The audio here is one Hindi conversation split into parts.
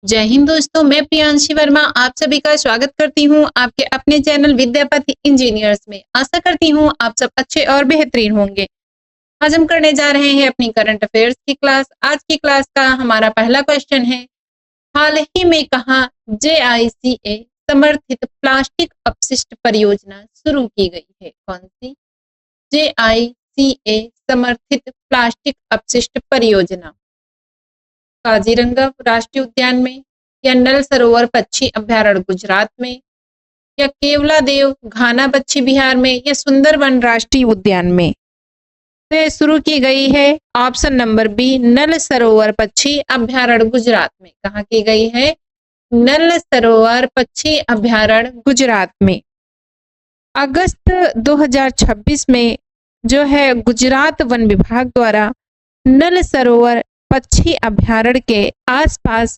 जय हिंद दोस्तों, मैं प्रियांशी वर्मा आप सभी का स्वागत करती हूँ आपके अपने चैनल विद्यापति इंजीनियर्स में। आशा करती हूँ आप सब अच्छे और बेहतरीन होंगे। आज हम करने जा रहे हैं अपनी करंट अफेयर्स की क्लास। आज की क्लास का हमारा पहला क्वेश्चन है, हाल ही में कहाँ JICA समर्थित प्लास्टिक अपशिष्ट परियोजना शुरू की गई है? कौन सी? JICA समर्थित प्लास्टिक अपशिष्ट परियोजना काजीरंगा राष्ट्रीय उद्यान में, या नल सरोवर पक्षी अभ्यारण्य गुजरात में, या केवलादेव घाना पक्षी विहार में, या सुंदरवन राष्ट्रीय उद्यान में? तो ये शुरू की गई है ऑप्शन नंबर बी, नल सरोवर पक्षी अभ्यारण्य गुजरात में। कहाँ की गई है? नल सरोवर पक्षी अभ्यारण्य गुजरात में। अगस्त 2026 में जो है गुजरात वन विभाग द्वारा नल सरोवर पक्षी अभ्यारण्य के आसपास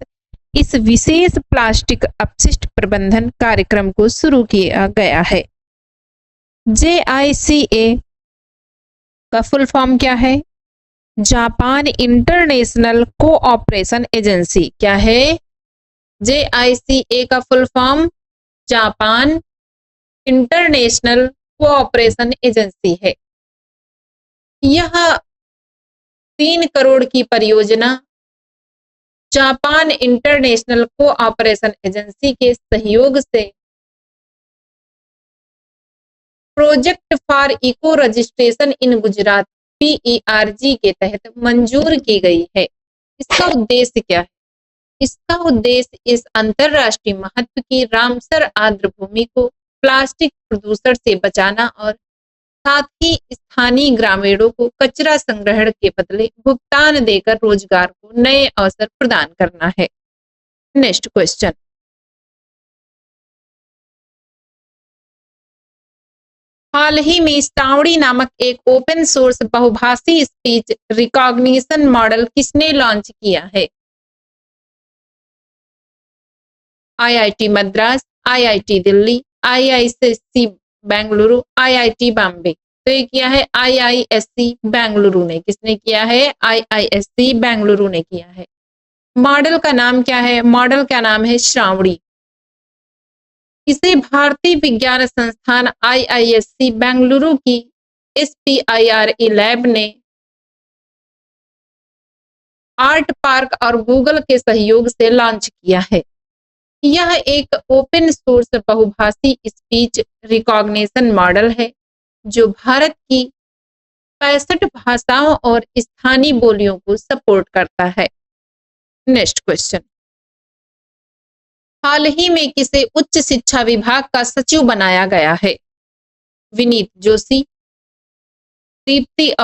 इस विशेष प्लास्टिक अपशिष्ट प्रबंधन कार्यक्रम को शुरू किया गया है। JICA का फुल फॉर्म क्या है? Japan international cooperation agency. क्या है? JICA का full form Japan international cooperation agency है। यह 3 करोड़ की परियोजना जापान इंटरनेशनल कोऑपरेशन एजेंसी के सहयोग से project for eco registration in Gujarat PERG के तहत मंजूर की गई है। इसका उद्देश्य क्या है? इसका उद्देश्य इस अंतरराष्ट्रीय महत्व की रामसर आर्द्र भूमि को प्लास्टिक प्रदूषण से बचाना और साथ ही स्थानीय ग्रामीणों को कचरा संग्रहण के बदले भुगतान देकर रोजगार को नए अवसर प्रदान करना है। नेक्स्ट क्वेश्चन, हाल ही में श्रावणी नामक एक ओपन सोर्स बहुभाषी स्पीच रिकॉग्निशन मॉडल किसने लॉन्च किया है? IIT Madras, IIT Delhi, IISc Bengaluru, IIT Bombay. तो ये किया है IISc बेंगलुरु ने। किसने किया है? IISc बेंगलुरु ने किया है। मॉडल का नाम क्या है? मॉडल का नाम है श्रावणी। इसे भारतीय विज्ञान संस्थान IISc बेंगलुरु की SPIRE लैब ने आर्ट पार्क और गूगल के सहयोग से लॉन्च किया है। यह एक ओपन सोर्स बहुभाषी स्पीच रिकॉग्निशन मॉडल है जो भारत की 65 भाषाओं और स्थानीय बोलियों को सपोर्ट करता है। नेक्स्ट क्वेश्चन, हाल ही में किसे उच्च शिक्षा विभाग का सचिव बनाया गया है? विनीत जोशी, दीप्ति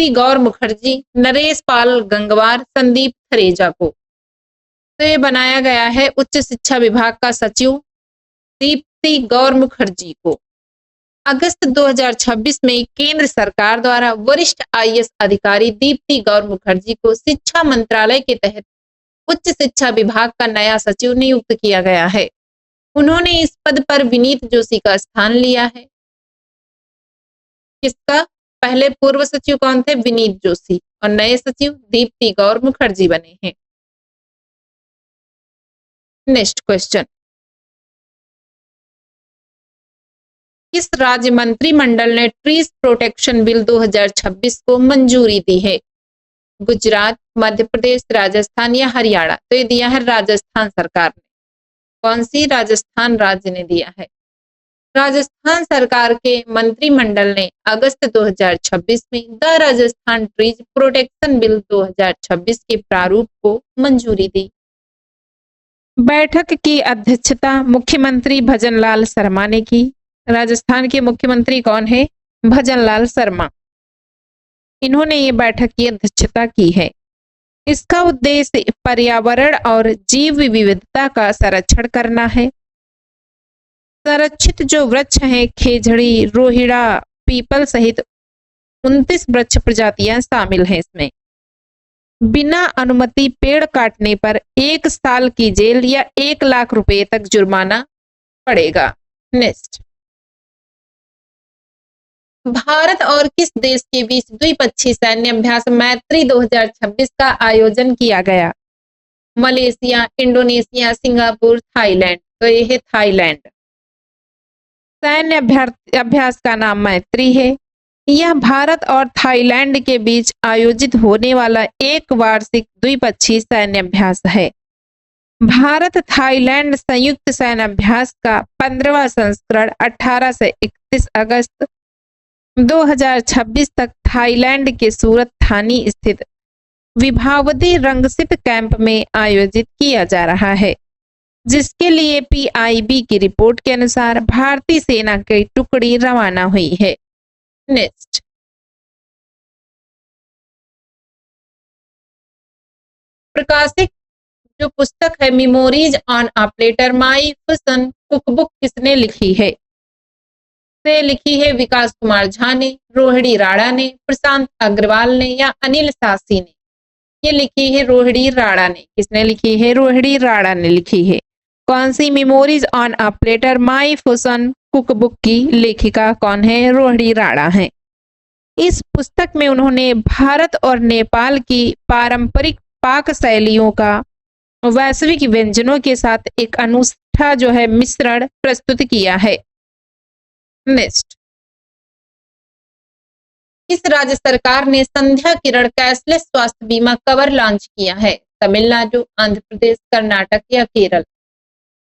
गौर मुखर्जी, नरेश पाल गंगवार, संदीप थरेजा को। तो ये बनाया गया है उच्च शिक्षा विभाग का सचिव दीप्ति गौर मुखर्जी को। अगस्त 2026 में केंद्र सरकार द्वारा वरिष्ठ IAS अधिकारी दीप्ति गौर मुखर्जी को शिक्षा मंत्रालय के तहत उच्च शिक्षा विभाग का नया सचिव नियुक्त किया गया है। उन्होंने इस पद पर विनीत जोशी का स्थान लिया है। किसका? पहले पूर्व सचिव कौन थे? विनीत जोशी, और नए सचिव दीप्ति गौर मुखर्जी बने हैं। नेक्स्ट क्वेश्चन, किस राज्य मंत्रिमंडल ने ट्रीज प्रोटेक्शन बिल 2026 को मंजूरी दी है? गुजरात, मध्य प्रदेश, राजस्थान या हरियाणा? तो ये दिया है राजस्थान सरकार ने। कौन सी? राजस्थान राज्य ने दिया है। राजस्थान सरकार के मंत्रिमंडल ने अगस्त 2026 में the Rajasthan trees protection bill 2026 के प्रारूप को मंजूरी दी। बैठक की अध्यक्षता मुख्यमंत्री भजनलाल शर्मा ने की। राजस्थान के मुख्यमंत्री कौन है? भजनलाल शर्मा। इन्होंने ये बैठक की अध्यक्षता की है। इसका उद्देश्य पर्यावरण और जीव विविधता का संरक्षण करना है। संरक्षित जो वृक्ष हैं खेजड़ी, रोहिड़ा, पीपल सहित 29 वृक्ष प्रजातियां शामिल हैं इसमें। बिना अनुमति पेड़ काटने पर 1 साल की जेल या 1 लाख रुपए तक जुर्माना पड़ेगा। नेक्स्ट, भारत और किस देश के बीच द्विपक्षीय सैन्य अभ्यास मैत्री 2026 का आयोजन किया गया? Malaysia, Indonesia, Singapore, Thailand. तो ये है थाईलैंड। सैन्य अभ्यास का नाम मैत्री है। यह भारत और थाईलैंड के बीच आयोजित होने वाला एक वार्षिक द्विपक्षीय सैन्य अभ्यास है। भारत थाईलैंड संयुक्त सैन्य अभ्यास का 15वां संस्करण 18 से 31 अगस्त 2026 तक थाईलैंड के सूरत थानी स्थित विभावती रंगसित कैंप में आयोजित किया जा रहा है, जिसके लिए पीआईबी की रिपोर्ट के अनुसार भारतीय सेना की टुकड़ी रवाना हुई है। नेक्स्ट, प्रकाशित जो पुस्तक है memories on a platter my fusion cookbook किसने लिखी है? से लिखी है विकास कुमार झा ने, रोहिणी राणा ने, प्रशांत अग्रवाल ने या अनिल सासी ने? ये लिखी है रोहिणी राणा ने। किसने लिखी है? रोहिणी राणा ने लिखी है। कौन सी? Memories on a platter my fusion cookbook की लेखिका कौन है? रोहिणी राणा है। इस पुस्तक में उन्होंने भारत और नेपाल की पारंपरिक पाक शैलियों का वैश्विक व्यंजनों के साथ एक अनूठा जो है मिश्रण प्रस्तुत किया है। नेक्स्ट, किस राज्य सरकार ने संध्या किरण कैशलेस स्वास्थ्य बीमा कवर लॉन्च किया है? तमिलनाडु, आंध्र प्रदेश, कर्नाटक या केरल?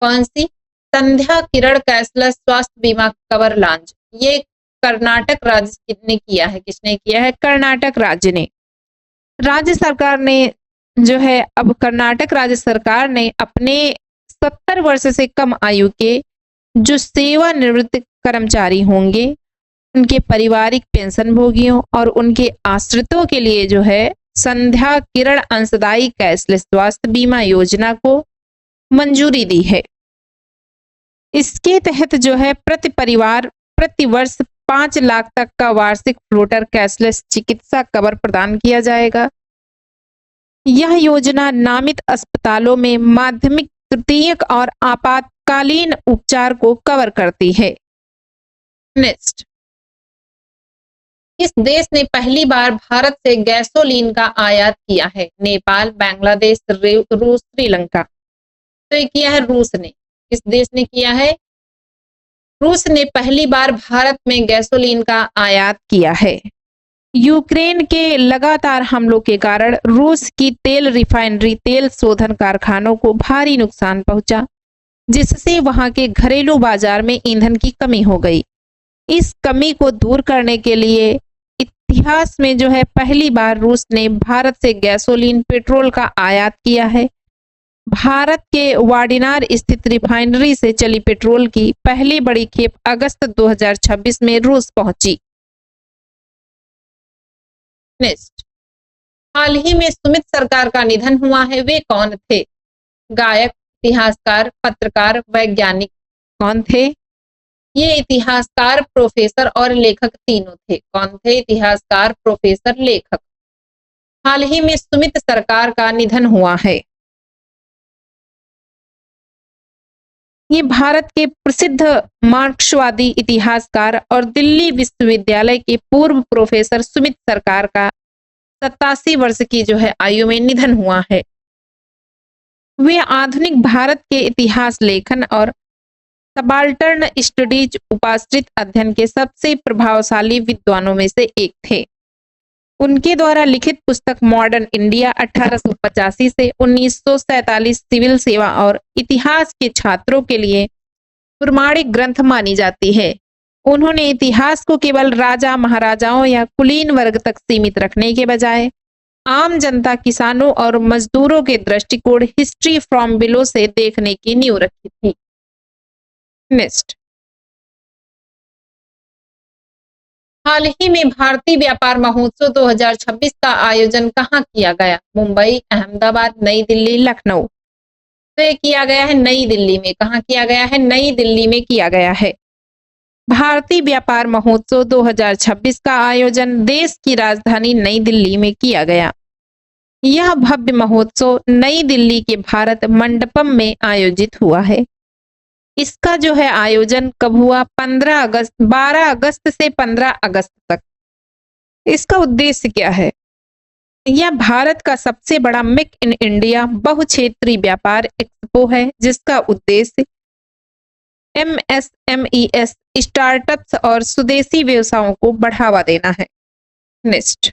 कौन सी? संध्या किरण कैशलेस स्वास्थ्य बीमा कवर लॉन्च, ये कर्नाटक राज्य ने किया है। किसने किया है? कर्नाटक राज्य ने। राज्य सरकार ने जो है अब कर्नाटक राज्य सरकार ने अपने 70 वर्ष से कम आयु के जो सेवानिवृत्त कर्मचारी होंगे, उनके पारिवारिक पेंशन भोगियों और उनके आश्रितों के लिए जो है संध्या किरण अंशदायी कैशलेस स्वास्थ्य बीमा योजना को मंजूरी दी है। इसके तहत जो है प्रति परिवार प्रति वर्ष 5 लाख तक का वार्षिक फ्लोटर कैशलेस चिकित्सा कवर प्रदान किया जाएगा। यह योजना नामित अस्पतालों में माध्यमिक, तृतीयक और आपातकालीन उपचार को कवर करती है। नेक्स्ट, किस देश ने पहली बार भारत से गैसोलीन का आयात किया है? नेपाल, बांग्लादेश, रूस, श्रीलंका? तो ये किया है रूस ने। किस देश ने किया है? रूस ने पहली बार भारत में गैसोलीन का आयात किया है। यूक्रेन के लगातार हमलों के कारण रूस की तेल रिफाइनरी, तेल शोधन कारखानों को भारी नुकसान पहुंचा, जिससे वहां के घरेलू बाजार में ईंधन की कमी हो गई। इस कमी को दूर करने के लिए इतिहास में जो है पहली बार रूस ने भारत से गैसोलीन, पेट्रोल का आयात किया है। भारत के वाडिनार स्थित रिफाइनरी से चली पेट्रोल की पहली बड़ी खेप अगस्त 2026 में रूस पहुंची। नेक्स्ट, हाल ही में सुमित सरकार का निधन हुआ है, वे कौन थे? गायक, इतिहासकार, पत्रकार, वैज्ञानिक? कौन थे? ये इतिहासकार, प्रोफेसर और लेखक तीनों थे। कौन थे? इतिहासकार, प्रोफेसर, लेखक। हाल ही में सुमित सरकार का निधन हुआ है। ये भारत के प्रसिद्ध मार्क्सवादी इतिहासकार और दिल्ली विश्वविद्यालय के पूर्व प्रोफेसर सुमित सरकार का 87 वर्ष की जो है आयु में निधन हुआ है। वे आधुनिक भारत के इतिहास लेखन और सबाल्टर्न स्टडीज उपाश्रित अध्ययन के सबसे प्रभावशाली विद्वानों में से एक थे। उनके द्वारा लिखित पुस्तक मॉडर्न इंडिया 1885 से 1947 सिविल सेवा और इतिहास के छात्रों के लिए प्रमाणिक ग्रंथ मानी जाती है। उन्होंने इतिहास को केवल राजा, महाराजाओं या कुलीन वर्ग तक सीमित रखने के बजाय आम जनता, किसानों और मजदूरों के दृष्टिकोण हिस्ट्री फ्रॉम बिलो से देखने की नींव रखी थी। नेक्स्ट, हाल ही में भारतीय व्यापार महोत्सव 2026 का आयोजन कहाँ किया गया? मुंबई, अहमदाबाद, नई दिल्ली, लखनऊ? तो ये किया गया है नई दिल्ली में। कहाँ किया गया है? नई दिल्ली में किया गया है। भारतीय व्यापार महोत्सव 2026 का आयोजन देश की राजधानी नई दिल्ली में किया गया। यह भव्य महोत्सव नई दिल्ली के भारत मंडपम में आयोजित हुआ है। इसका जो है आयोजन कब हुआ? 12 अगस्त से 15 अगस्त तक। इसका उद्देश्य क्या है? यह भारत का सबसे बड़ा मेक इन इंडिया बहुक्षेत्रीय व्यापार एक्सपो है, जिसका उद्देश्य एमएसएमईएस स्टार्टअप्स और स्वदेशी व्यवसायों को बढ़ावा देना है। नेक्स्ट,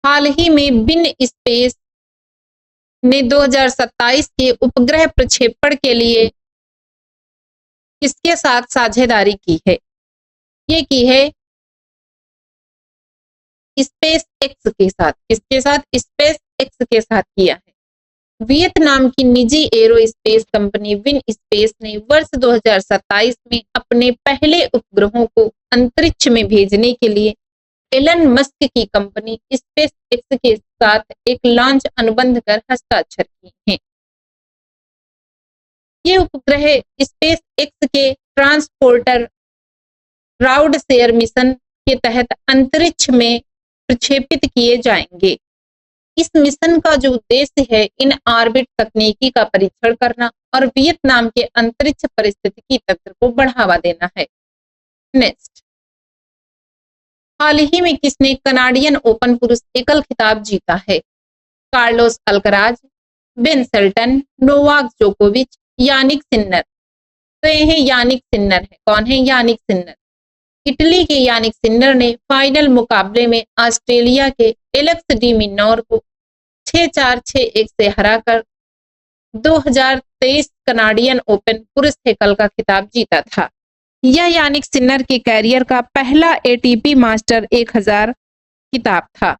हाल ही में बिन स्पेस ने 2027 के उपग्रह प्रक्षेपण के लिए किसके साथ साझेदारी की है? ये की है स्पेस एक्स के साथ। किसके साथ? स्पेस एक्स के साथ किया है। वियतनाम की निजी एरोस्पेस कंपनी विन स्पेस ने वर्ष 2027 में अपने पहले उपग्रहों को अंतरिक्ष में भेजने के लिए एलन मस्क की कंपनी स्पेस एक्स के साथ एक लॉन्च अनुबंध कर हस्ताक्षर किए हैं। ये उपग्रह स्पेस एक्स के ट्रांसपोर्टर राउड शेयर मिशन के तहत अंतरिक्ष में प्रक्षेपित किए जाएंगे। इस मिशन का जो उद्देश्य है, इन ऑर्बिट तकनीकी का परीक्षण करना और वियतनाम के अंतरिक्ष पारिस्थितिकी तंत्र को बढ़ावा देना है। नेक्स्ट, हाल ही में किसने कनाडियन ओपन पुरुष एकल खिताब जीता है? Carlos Alcaraz, Ben Shelton, Novak जोकोविच, यानिक सिन्नर। तो ये है यानिक सिन्नर है। कौन है? यानिक सिन्नर। इटली के यानिक सिन्नर ने फाइनल मुकाबले में ऑस्ट्रेलिया के एलेक्स डी मिनोर को 6-4, 6-1 से हराकर 2023 कनाडियन ओपन पुरुष एकल का खिताब जीता था। यह यानिक सिन्नर के कैरियर का पहला एटीपी मास्टर 1000 खिताब था।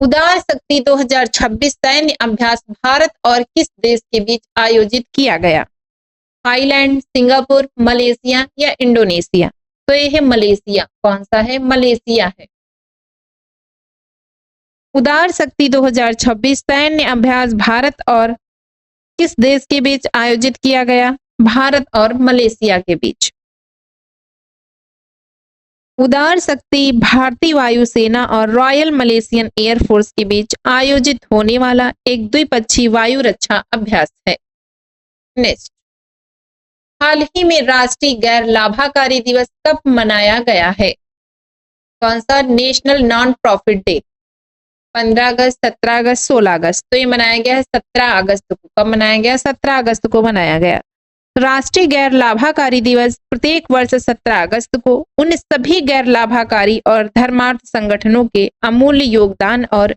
उदार शक्ति 2026 सैन्य अभ्यास भारत और किस देश के बीच आयोजित किया गया? थाईलैंड, सिंगापुर, मलेशिया या इंडोनेशिया? तो यह है मलेशिया। कौन सा है? मलेशिया है। उदार शक्ति 2026 सैन्य अभ्यास भारत और किस देश के बीच आयोजित किया गया? भारत और मलेशिया के बीच। उदार शक्ति भारतीय वायुसेना और रॉयल मलेशियन एयरफोर्स के बीच आयोजित होने वाला एक द्विपक्षीय वायु रक्षा अभ्यास है। नेक्स्ट, हाल ही में राष्ट्रीय गैर लाभकारी दिवस कब मनाया गया है? कौन सा? National non profit day. 15 अगस्त, 17 अगस्त, 16 अगस्त। तो ये मनाया गया है 17 अगस्त को। कब मनाया गया? 17 अगस्त को मनाया गया। राष्ट्रीय गैर लाभकारी दिवस प्रत्येक वर्ष 17 अगस्त को उन सभी गैर लाभकारी और धर्मार्थ संगठनों के अमूल्य योगदान और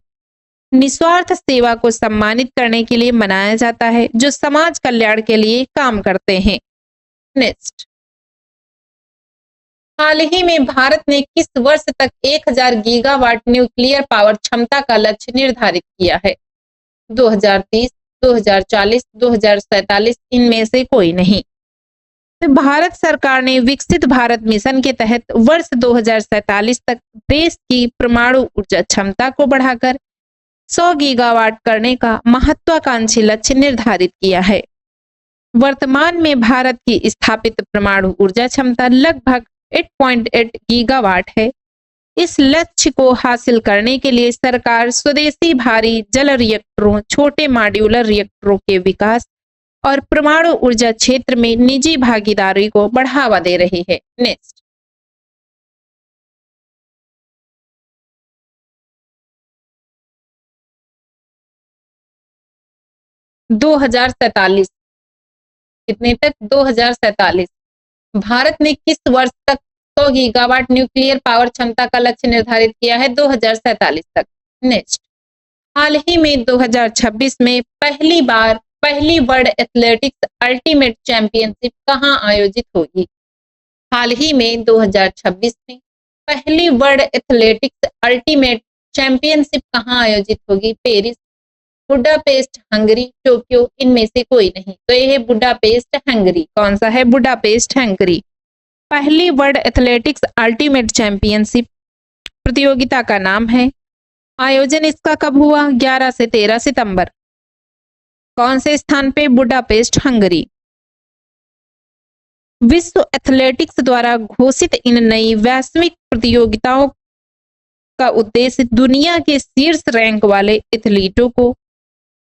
निस्वार्थ सेवा को सम्मानित करने के लिए मनाया जाता है, जो समाज कल्याण के लिए काम करते हैं। नेक्स्ट, हाल ही में भारत ने किस वर्ष तक 1000 गीगावाट न्यूक्लियर पावर क्षमता का लक्ष्य निर्धारित किया है? 2030, 2040, 2047? इनमें से कोई नहीं। तो भारत सरकार ने विकसित भारत मिशन के तहत वर्ष 2047 तक देश की परमाणु ऊर्जा क्षमता को बढ़ाकर 100 गीगावाट करने का महत्वाकांक्षी लक्ष्य निर्धारित किया है। वर्तमान में भारत की स्थापित परमाणु ऊर्जा क्षमता लगभग 8.8 गीगावाट है। इस लक्ष्य को हासिल करने के लिए सरकार स्वदेशी भारी जल रिएक्टरों, छोटे मॉड्यूलर रिएक्टरों के विकास और परमाणु ऊर्जा क्षेत्र में निजी भागीदारी को बढ़ावा दे रही है। नेक्स्ट, (2047) कितने तक? 2047। भारत ने किस वर्ष तक 100 गीगावाट न्यूक्लियर पावर क्षमता का लक्ष्य निर्धारित किया है? 2047 तक। नेक्स्ट, हाल ही में 2026 में पहली वर्ल्ड एथलेटिक्स अल्टीमेट चैंपियनशिप कहां आयोजित होगी? हाल ही में 2026 में पहली वर्ल्ड एथलेटिक्स अल्टीमेट चैंपियनशिप कहां आयोजित होगी? Paris, Budapest, Hungary, Tokyo? इनमें से कोई नहीं। तो यह है बुडापेस्ट, हंगरी। कौन सा है? Budapest, Hungary. पहली वर्ल्ड एथलेटिक्स अल्टीमेट चैंपियनशिप प्रतियोगिता का नाम है। आयोजन इसका कब हुआ? 11 से 13 सितंबर। कौन से स्थान पे? Budapest, Hungary. विश्व एथलेटिक्स द्वारा घोषित इन नई वैश्विक प्रतियोगिताओं का उद्देश्य दुनिया के शीर्ष रैंक वाले एथलीटों को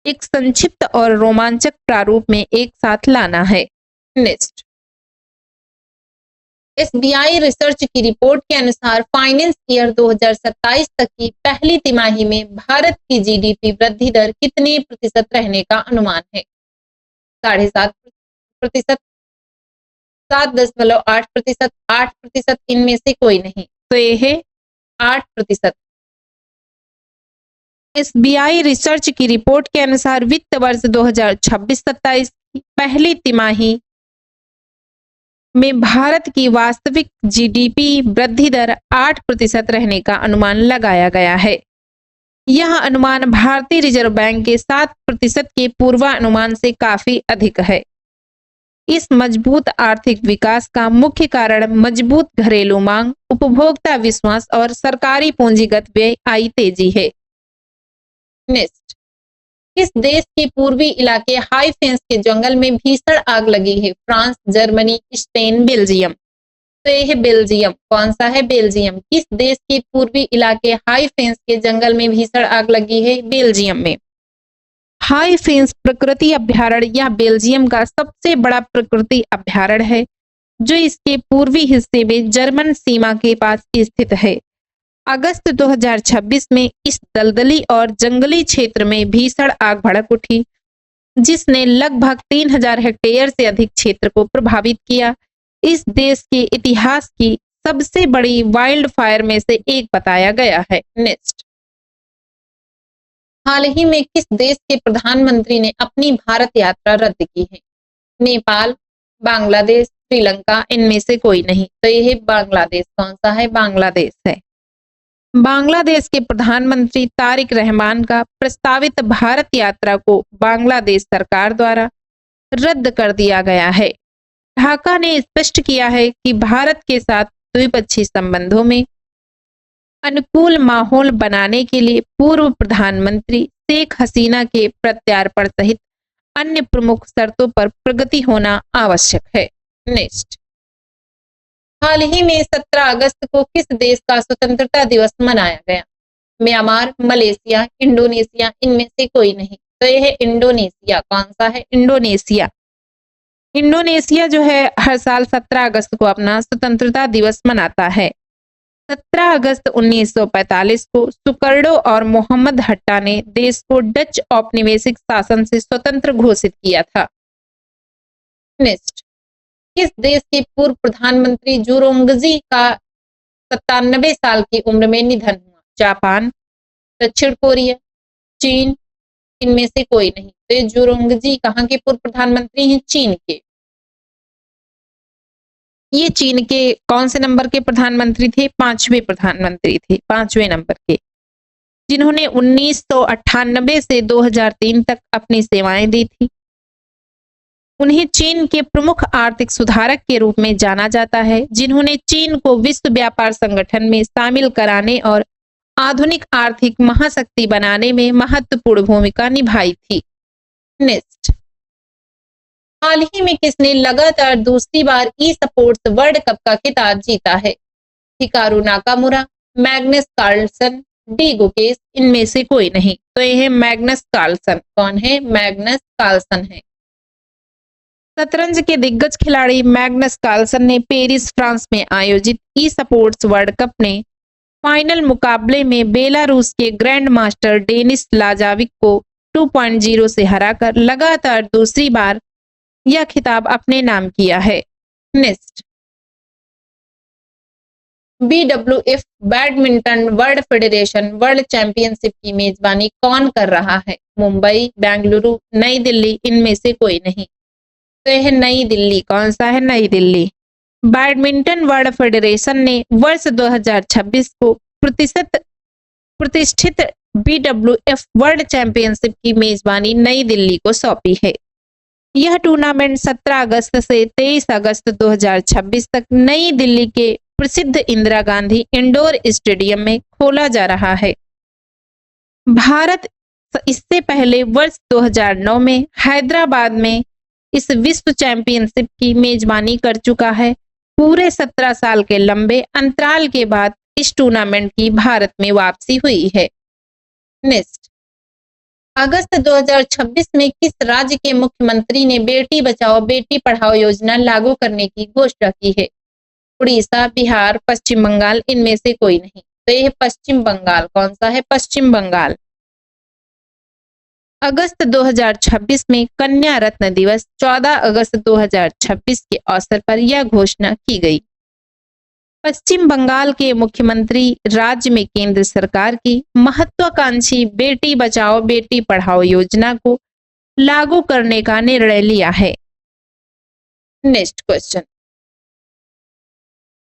एक संक्षिप्त और रोमांचक प्रारूप में एक साथ लाना है। नेक्स्ट, एसबीआई रिसर्च की रिपोर्ट के अनुसार फाइनेंस ईयर 2027 तक की पहली तिमाही में भारत की जीडीपी वृद्धि दर कितने प्रतिशत रहने का अनुमान है? 7.5%, 7.8%, 8%, इनमें से कोई नहीं। तो ये है 8%। एसबीआई रिसर्च की रिपोर्ट के अनुसार वित्त वर्ष 2026-27 की पहली तिमाही में भारत की वास्तविक जीडीपी वृद्धि दर 8% रहने का अनुमान लगाया गया है। यह अनुमान भारतीय रिजर्व बैंक के 7% के पूर्वानुमान से काफी अधिक है। इस मजबूत आर्थिक विकास का मुख्य कारण मजबूत घरेलू मांग, उपभोक्ता विश्वास और सरकारी पूंजीगत व्यय आई तेजी है। नेक्स्ट, किस देश के पूर्वी इलाके हाई फेंस के जंगल में भीषण आग लगी है? France, Germany, Spain, Belgium. तो यह है बेल्जियम। कौन सा है? बेल्जियम। किस देश के पूर्वी इलाके हाई फेंस के जंगल में भीषण आग लगी है? बेल्जियम में। हाई फेंस प्रकृति अभ्यारण्य यह बेल्जियम का सबसे बड़ा प्रकृति अभ्यारण्य है, जो इसके पूर्वी हिस्से में जर्मन सीमा के पास स्थित है। अगस्त 2026 में इस दलदली और जंगली क्षेत्र में भीषण आग भड़क उठी, जिसने लगभग 3000 हेक्टेयर से अधिक क्षेत्र को प्रभावित किया। इस देश के इतिहास की सबसे बड़ी वाइल्ड फायर में से एक बताया गया है। नेक्स्ट, हाल ही में किस देश के प्रधानमंत्री ने अपनी भारत यात्रा रद्द की है? नेपाल, बांग्लादेश, श्रीलंका, इनमें से कोई नहीं। तो यह है बांग्लादेश। कौन सा है? बांग्लादेश है। बांग्लादेश के प्रधानमंत्री तारिक रहमान का प्रस्तावित भारत यात्रा को बांग्लादेश सरकार द्वारा रद्द कर दिया गया है। ढाका ने स्पष्ट किया है कि भारत के साथ द्विपक्षीय संबंधों में अनुकूल माहौल बनाने के लिए पूर्व प्रधानमंत्री शेख हसीना के प्रत्यार्पण सहित अन्य प्रमुख शर्तों पर प्रगति होना आवश्यक है। नेक्स्ट, हाल ही में 17 अगस्त को किस देश का स्वतंत्रता दिवस मनाया गया? म्यांमार, मलेशिया, इंडोनेशिया, इनमें से कोई नहीं। तो यह है इंडोनेशिया। कौन सा है? इंडोनेशिया। इंडोनेशिया जो है हर साल 17 अगस्त को अपना स्वतंत्रता दिवस मनाता है। 17 अगस्त 1945 को सुकर्डो और मोहम्मद हट्टा ने देश को डच औपनिवेशिक शासन से स्वतंत्र घोषित किया था। नेक्स्ट, किस देश के पूर्व प्रधानमंत्री जुरोंगजी का 97 साल की उम्र में निधन हुआ? जापान, दक्षिण कोरिया, चीन, इनमें से कोई नहीं। तो ये जुरोंगजी कहाँ के पूर्व प्रधानमंत्री हैं? चीन के। ये चीन के कौन से नंबर के प्रधानमंत्री थे? 5वें प्रधानमंत्री थे, 5वें नंबर के, जिन्होंने 1998 से 2003 तक अपनी सेवाएं दी थी। उन्हें चीन के प्रमुख आर्थिक सुधारक के रूप में जाना जाता है, जिन्होंने चीन को विश्व व्यापार संगठन में शामिल कराने और आधुनिक आर्थिक महाशक्ति बनाने में महत्वपूर्ण भूमिका निभाई थी। नेक्स्ट, हाल ही में किसने लगातार दूसरी बार ई स्पोर्ट्स वर्ल्ड कप का खिताब जीता है? Hikaru Nakamura, Magnus Carlsen, D Gukesh, इनमें से कोई नहीं। तो यह है मैग्नस कार्लसन। कौन है? मैग्नस कार्लसन है। शतरंज के दिग्गज खिलाड़ी मैग्नस कार्लसन ने पेरिस, फ्रांस में आयोजित ई स्पोर्ट्स वर्ल्ड कप में फाइनल मुकाबले में बेलारूस के ग्रैंड मास्टर डेनिस लाजाविक को 2.0 से हराकर लगातार दूसरी बार यह खिताब अपने नाम किया है। Next, BWF badminton world federation world championship की मेजबानी कौन कर रहा है? मुंबई, बेंगलुरु, नई दिल्ली, इनमें से कोई नहीं। तो यह नई दिल्ली। कौन सा है? नई दिल्ली। बैडमिंटन वर्ल्ड फेडरेशन ने वर्ष 2026 को प्रतिष्ठित BWF वर्ल्ड चैंपियनशिप की मेजबानी नई दिल्ली को सौंपी है। यह टूर्नामेंट 17 अगस्त से 23 अगस्त 2026 तक नई दिल्ली के प्रसिद्ध इंदिरा गांधी इंडोर स्टेडियम में खोला जा रहा है। भारत इससे पहले वर्ष 2009 में हैदराबाद में इस विश्व चैंपियनशिप की मेजबानी कर चुका है। पूरे 17 साल के लंबे अंतराल के बाद इस टूर्नामेंट की भारत में वापसी हुई है। नेक्स्ट, अगस्त 2026 में किस राज्य के मुख्यमंत्री ने बेटी बचाओ बेटी पढ़ाओ योजना लागू करने की घोषणा की है? उड़ीसा, बिहार, पश्चिम बंगाल, इनमें से कोई नहीं। तो यह पश्चिम बंगाल। कौन सा है? पश्चिम बंगाल। अगस्त 2026 में कन्या रत्न दिवस 14 अगस्त 2026 के अवसर पर यह घोषणा की गई। पश्चिम बंगाल के मुख्यमंत्री राज्य में केंद्र सरकार की महत्वाकांक्षी बेटी बचाओ बेटी पढ़ाओ योजना को लागू करने का निर्णय लिया है। नेक्स्ट क्वेश्चन,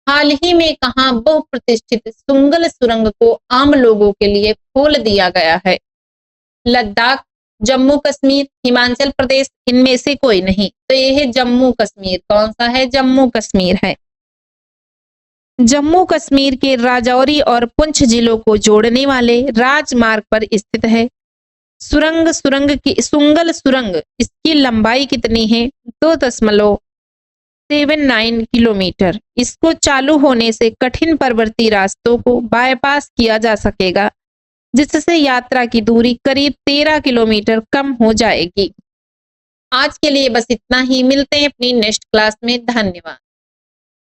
हाल ही में कहां बहुप्रतिष्ठित सुंगल सुरंग को आम लोगों के लिए खोल दिया गया है? लद्दाख, जम्मू कश्मीर, हिमाचल प्रदेश, इनमें से कोई नहीं। तो यह है जम्मू कश्मीर। कौन सा है? जम्मू कश्मीर है। जम्मू कश्मीर के राजौरी और पुंछ जिलों को जोड़ने वाले राजमार्ग पर स्थित है। सुंगल सुरंग इसकी लंबाई कितनी है? 2.79 किलोमीटर। इसको चालू होने से कठिन पर्वतीय रास्तों को बाईपास किया जा सकेगा, जिससे यात्रा की दूरी करीब 13 किलोमीटर कम हो जाएगी। आज के लिए बस इतना ही। मिलते हैं अपनी नेक्स्ट क्लास में। धन्यवाद।